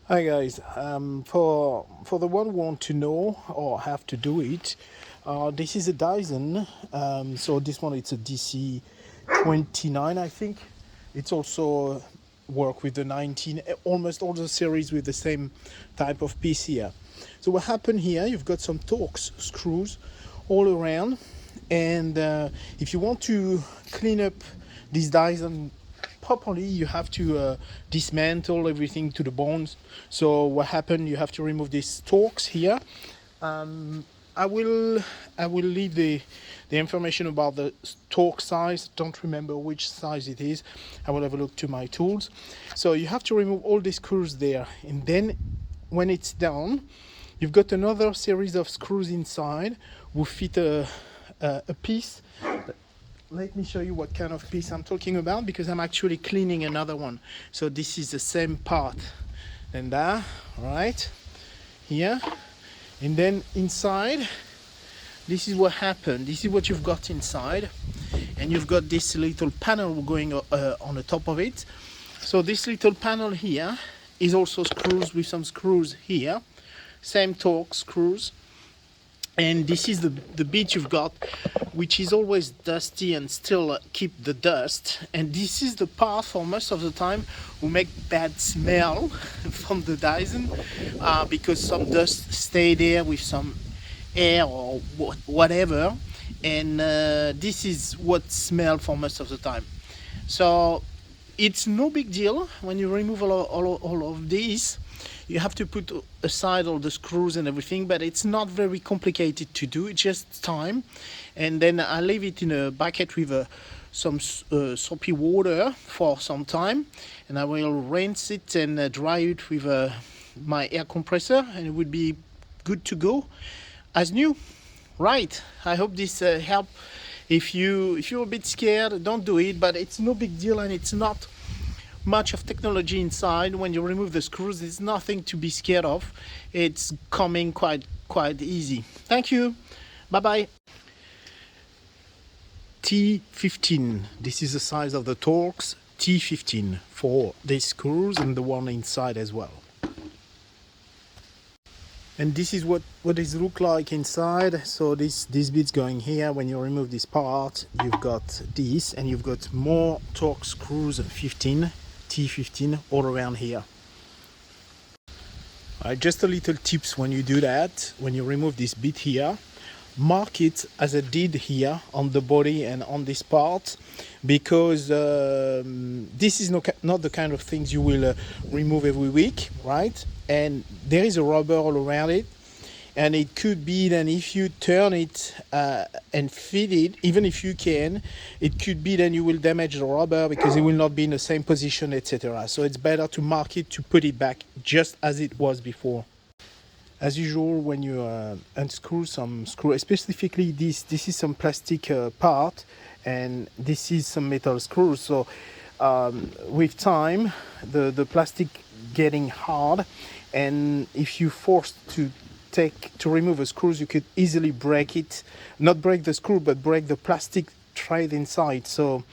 Hi guys, for the one who want to know or have to do it, this is a Dyson. So this one it's a DC29, I think. It's also work with the 19, almost all the series with the same type of piece here. So what happened here? You've got some Torx screws all around, and if you want to clean up this Dyson properly, you have to dismantle everything to the bones. So what happened? You have to remove these Torx here. um, I will leave the information about the torque size. Don't remember which size it is. I will have a look to my tools. So you have to remove all the screws there, and then when it's done, you've got another series of screws inside who fit a piece. Let me show you what kind of piece I'm talking about, because I'm actually cleaning another one. So this is the same part. And that, right here, and then inside, this is what happened. This is what you've got inside, and you've got this little panel going on the top of it. So this little panel here is also screws with some screws here, same torque screws. And this is the bit you've got, which is always dusty and still keep the dust. And this is the part for most of the time will make bad smell from the Dyson, because some dust stay there with some air or whatever, and this is what smell for most of the time. So it's no big deal when you remove all of these. You have to put aside all the screws and everything, but it's not very complicated to do. It's just time. And then I leave it in a bucket with some soapy water for some time, and I will rinse it and dry it with my air compressor, and it would be good to go as new. Right, I hope this helped. If you're a bit scared, don't do it, but it's no big deal, and it's not much of technology inside. When you remove the screws, there's nothing to be scared of. It's coming quite easy. Thank you. Bye bye. T15. This is the size of the Torx T15 for these screws, and the one inside as well. And this is what it look like inside. So this bit's going here. When you remove this part, you've got this, and you've got more Torx screws 15 T15 all around here. Just a little tips when you do that. When you remove this bit here, mark it as I did here on the body and on this part, because this is not the kind of things you will remove every week, right? And there is a rubber all around it, and it could be that if you turn it and feed it, even if you can, it could be then you will damage the rubber because it will not be in the same position, etc. So it's better to mark it, to put it back just as it was before. As usual, when you unscrew some screw, specifically this is some plastic part, and this is some metal screws. So with time, the plastic getting hard, and if you forced to remove the screws, you could easily break it. Not break the screw, but break the plastic thread inside. So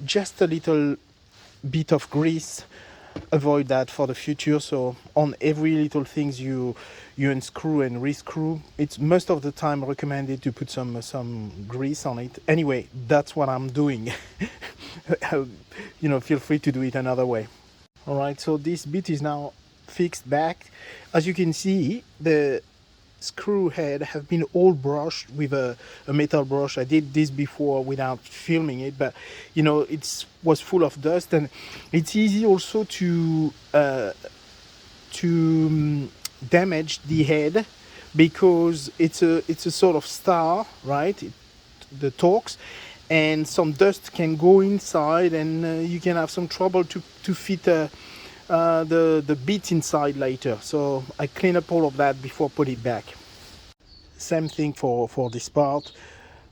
just a little bit of grease, avoid that for the future. So on every little things you unscrew and rescrew, it's most of the time recommended to put some grease on it. Anyway, that's what I'm doing. Feel free to do it another way. All right, so this bit is now fixed back. As you can see, the screw head have been all brushed with a metal brush. I did this before without filming it, but it was full of dust, and it's easy also to damage the head, because it's a sort of star, right? The Torx, and some dust can go inside, and you can have some trouble to fit the bit inside later. So I clean up all of that before put it back. Same thing for this part.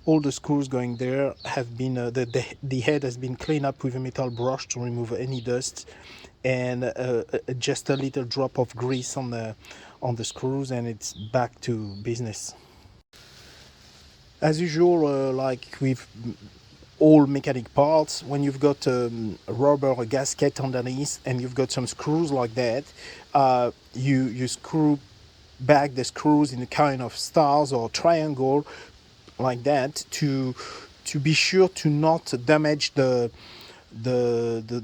All the screws going there have been the head has been cleaned up with a metal brush to remove any dust, and just a little drop of grease on the screws, and it's back to business. As usual, like with all mechanic parts, when you've got a rubber a gasket underneath and you've got some screws like that, you screw back the screws in a kind of stars or triangle like that to be sure to not damage the the,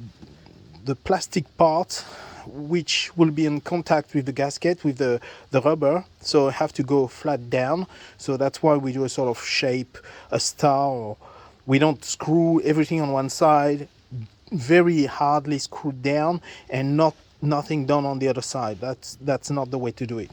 the plastic part which will be in contact with the gasket, with the rubber, so have to go flat down. So that's why we do a sort of shape, a star, or we don't screw everything on one side, very hardly screwed down, and nothing done on the other side. That's not the way to do it.